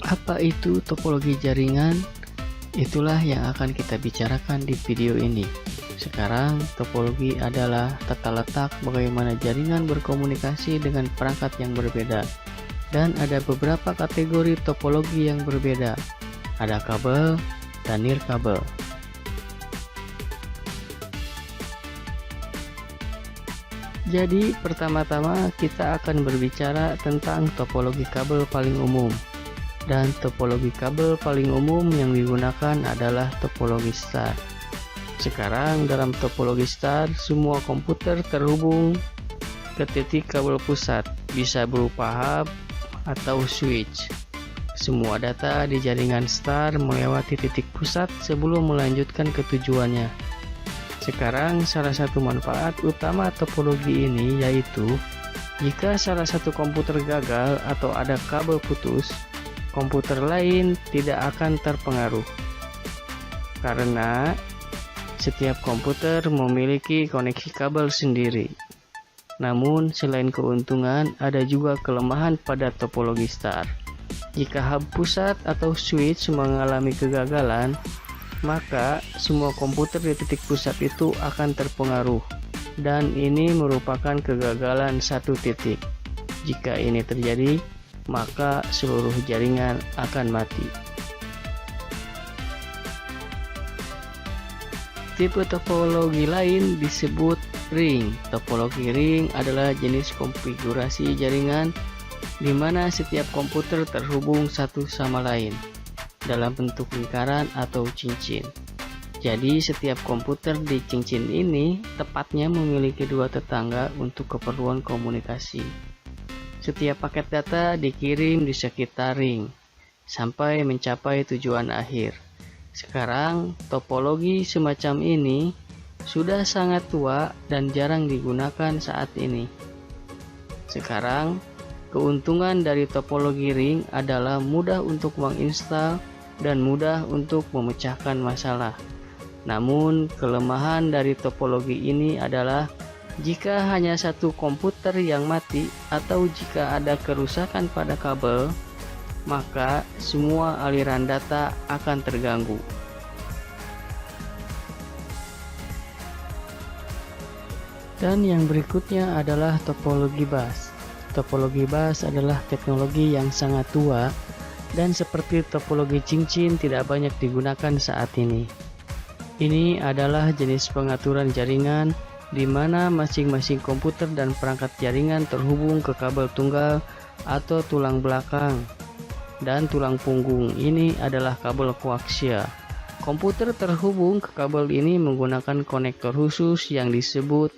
Apa itu topologi jaringan? Itulah yang akan kita bicarakan di video ini. Sekarang, topologi adalah tata letak bagaimana jaringan berkomunikasi dengan perangkat yang berbeda. Dan ada beberapa kategori topologi yang berbeda. Ada kabel dan nirkabel. Jadi, pertama-tama kita akan berbicara tentang topologi kabel paling umum. Dan topologi kabel paling umum yang digunakan adalah topologi star. Sekarang dalam topologi star, semua komputer terhubung ke titik kabel pusat, bisa berupa hub atau switch. Semua data di jaringan star melewati titik pusat sebelum melanjutkan ke tujuannya. Sekarang salah satu manfaat utama topologi ini yaitu jika salah satu komputer gagal atau ada kabel putus, komputer lain tidak akan terpengaruh. Karena setiap komputer memiliki koneksi kabel sendiri. Namun selain keuntungan, ada juga kelemahan pada topologi star. Jika hub pusat atau switch mengalami kegagalan, maka semua komputer di titik pusat itu akan terpengaruh, dan ini merupakan kegagalan satu titik. Jika ini terjadi, maka seluruh jaringan akan mati. Tipe topologi lain disebut ring. Topologi ring adalah jenis konfigurasi jaringan di mana setiap komputer terhubung satu sama lain dalam bentuk lingkaran atau cincin. Jadi setiap komputer di cincin ini tepatnya memiliki dua tetangga untuk keperluan komunikasi. Setiap paket data dikirim di sekitar ring sampai mencapai tujuan akhir. Sekarang, topologi semacam ini sudah sangat tua dan jarang digunakan saat ini. Sekarang, keuntungan dari topologi ring adalah mudah untuk menginstal dan mudah untuk memecahkan masalah. Namun, kelemahan dari topologi ini adalah jika hanya satu komputer yang mati atau jika ada kerusakan pada kabel, maka semua aliran data akan terganggu. Dan yang berikutnya adalah topologi bus. Topologi bus adalah teknologi yang sangat tua dan seperti topologi cincin tidak banyak digunakan saat ini. Ini adalah jenis pengaturan jaringan di mana masing-masing komputer dan perangkat jaringan terhubung ke kabel tunggal atau tulang belakang. Dan tulang punggung ini adalah kabel koaksial. Komputer terhubung ke kabel ini menggunakan konektor khusus yang disebut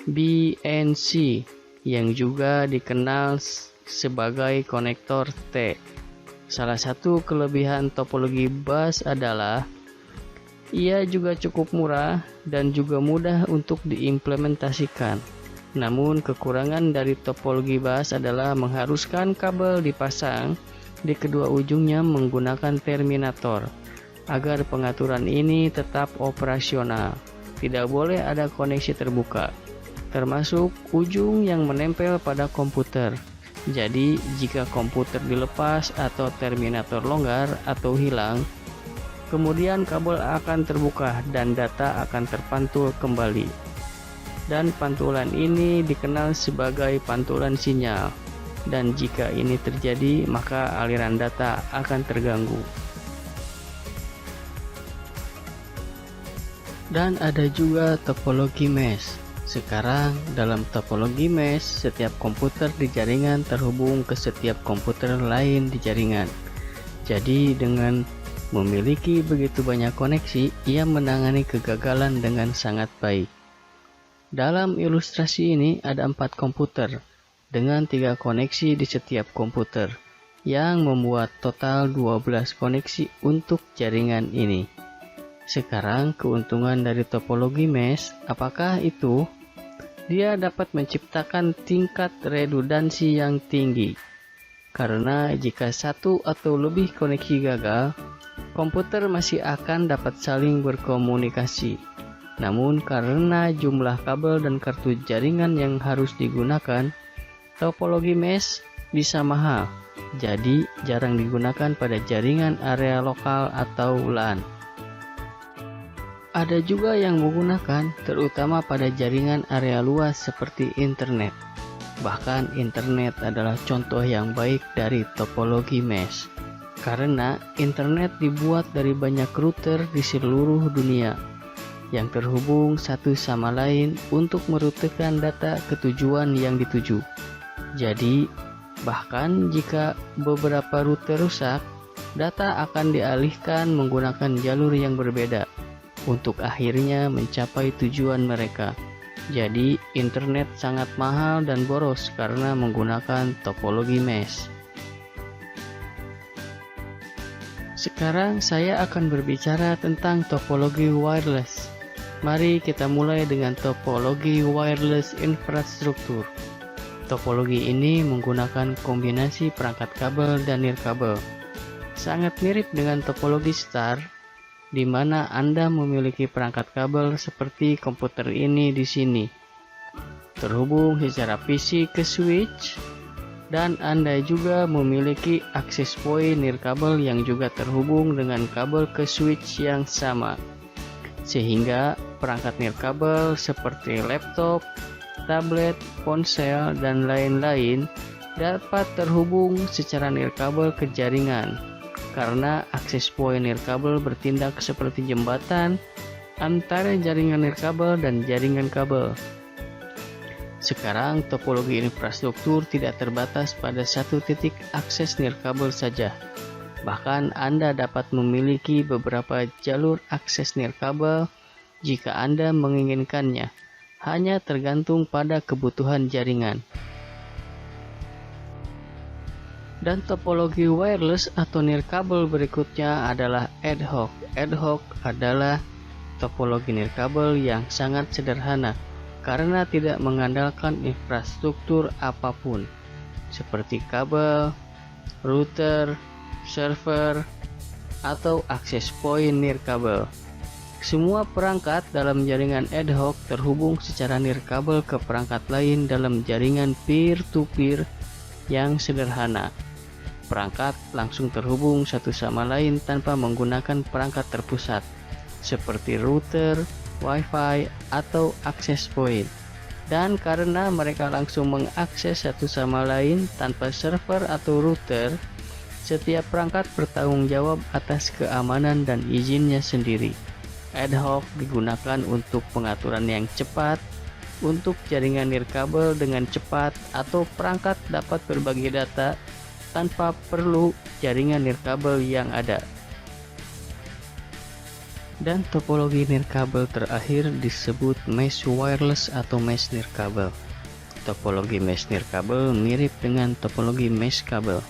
BNC, yang juga dikenal sebagai konektor T. Salah satu kelebihan topologi bus adalah ia juga cukup murah dan juga mudah untuk diimplementasikan. Namun kekurangan dari topologi bus adalah mengharuskan kabel dipasang di kedua ujungnya menggunakan terminator agar pengaturan ini tetap operasional. Tidak boleh ada koneksi terbuka, termasuk ujung yang menempel pada komputer. Jadi jika komputer dilepas atau terminator longgar atau hilang, kemudian kabel akan terbuka dan data akan terpantul kembali. Dan pantulan ini dikenal sebagai pantulan sinyal. Dan jika ini terjadi, maka aliran data akan terganggu. Dan ada juga topologi mesh. Sekarang dalam topologi mesh, setiap komputer di jaringan terhubung ke setiap komputer lain di jaringan. Jadi dengan memiliki begitu banyak koneksi, ia menangani kegagalan dengan sangat baik. Dalam ilustrasi ini ada 4 komputer dengan 3 koneksi di setiap komputer yang membuat total 12 koneksi untuk jaringan ini. Sekarang keuntungan dari topologi mesh, apakah itu? Dia dapat menciptakan tingkat redundansi yang tinggi. Karena jika satu atau lebih koneksi gagal, komputer masih akan dapat saling berkomunikasi. Namun karena jumlah kabel dan kartu jaringan yang harus digunakan, topologi mesh bisa mahal jadi jarang digunakan pada jaringan area lokal atau LAN. Ada juga yang menggunakan terutama pada jaringan area luas seperti internet. Bahkan internet adalah contoh yang baik dari topologi mesh, karena internet dibuat dari banyak router di seluruh dunia yang terhubung satu sama lain untuk merutekan data ke tujuan yang dituju. Jadi, bahkan jika beberapa router rusak, data akan dialihkan menggunakan jalur yang berbeda untuk akhirnya mencapai tujuan mereka. Jadi, internet sangat mahal dan boros karena menggunakan topologi mesh. Sekarang saya akan berbicara tentang topologi wireless. Mari kita mulai dengan topologi wireless infrastruktur. Topologi ini menggunakan kombinasi perangkat kabel dan nirkabel. Sangat mirip dengan topologi star, di mana Anda memiliki perangkat kabel seperti komputer ini di sini, terhubung secara PC ke switch, dan Anda juga memiliki access point nirkabel yang juga terhubung dengan kabel ke switch yang sama, sehingga perangkat nirkabel seperti laptop, tablet, ponsel, dan lain-lain dapat terhubung secara nirkabel ke jaringan. Karena akses point nirkabel bertindak seperti jembatan antara jaringan nirkabel dan jaringan kabel. Sekarang topologi infrastruktur tidak terbatas pada satu titik akses nirkabel saja. Bahkan Anda dapat memiliki beberapa jalur akses nirkabel jika Anda menginginkannya. Hanya tergantung pada kebutuhan jaringan. Dan topologi wireless atau nirkabel berikutnya adalah ad hoc. Ad hoc adalah topologi nirkabel yang sangat sederhana karena tidak mengandalkan infrastruktur apapun seperti kabel, router, server, atau access point nirkabel. Semua perangkat dalam jaringan ad hoc terhubung secara nirkabel ke perangkat lain dalam jaringan peer-to-peer yang sederhana. Perangkat langsung terhubung satu sama lain tanpa menggunakan perangkat terpusat, seperti router, wifi, atau access point. Dan karena mereka langsung mengakses satu sama lain tanpa server atau router, setiap perangkat bertanggung jawab atas keamanan dan izinnya sendiri. Ad hoc digunakan untuk pengaturan yang cepat, untuk jaringan nirkabel dengan cepat, atau perangkat dapat berbagi data tanpa perlu jaringan nirkabel yang ada. Dan topologi nirkabel terakhir disebut mesh wireless atau mesh nirkabel. Topologi mesh nirkabel mirip dengan topologi mesh kabel,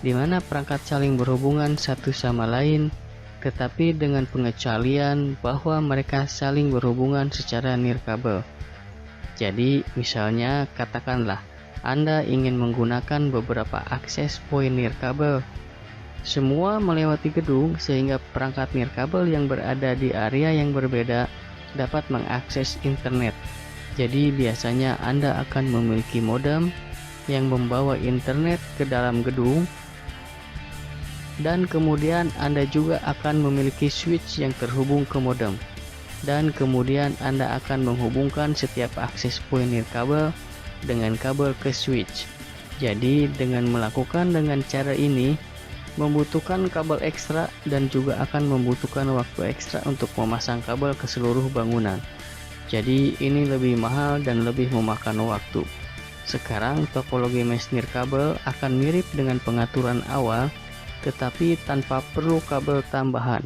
di mana perangkat saling berhubungan satu sama lain, tetapi dengan pengecualian bahwa mereka saling berhubungan secara nirkabel. Jadi, misalnya katakanlah Anda ingin menggunakan beberapa akses point nirkabel. Semua melewati gedung sehingga perangkat nirkabel yang berada di area yang berbeda dapat mengakses internet. Jadi biasanya Anda akan memiliki modem yang membawa internet ke dalam gedung, dan kemudian Anda juga akan memiliki switch yang terhubung ke modem, dan kemudian Anda akan menghubungkan setiap akses point nirkabel dengan kabel ke switch. Jadi dengan melakukan dengan cara ini membutuhkan kabel ekstra dan juga akan membutuhkan waktu ekstra untuk memasang kabel ke seluruh bangunan. Jadi ini lebih mahal dan lebih memakan waktu. Sekarang topologi mesh nirkabel akan mirip dengan pengaturan awal, tetapi tanpa perlu kabel tambahan.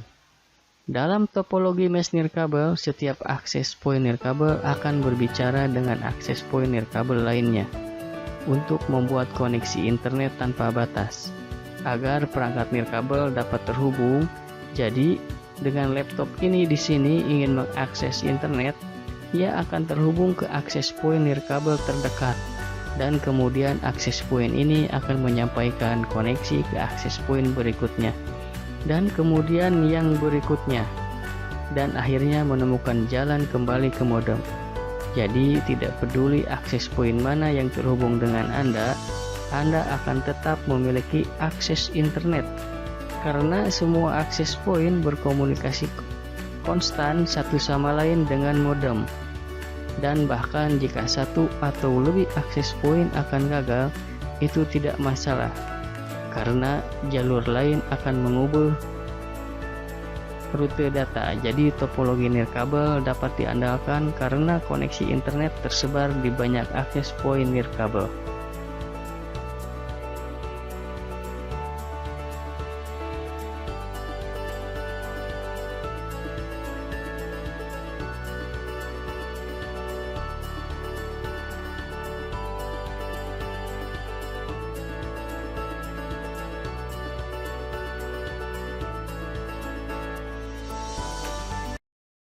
Dalam topologi mesh nirkabel, setiap akses point nirkabel akan berbicara dengan akses point nirkabel lainnya untuk membuat koneksi internet tanpa batas, agar perangkat nirkabel dapat terhubung. Jadi, dengan laptop ini di sini ingin mengakses internet, ia akan terhubung ke akses point nirkabel terdekat, dan kemudian akses point ini akan menyampaikan koneksi ke akses point berikutnya, dan kemudian yang berikutnya, dan akhirnya menemukan jalan kembali ke modem. Jadi tidak peduli akses point mana yang terhubung dengan Anda, Anda akan tetap memiliki akses internet karena semua akses poin berkomunikasi konstan satu sama lain dengan modem. Dan bahkan jika satu atau lebih akses poin akan gagal, itu tidak masalah karena jalur lain akan mengubah rute data. Jadi topologi nirkabel dapat diandalkan karena koneksi internet tersebar di banyak akses poin nirkabel.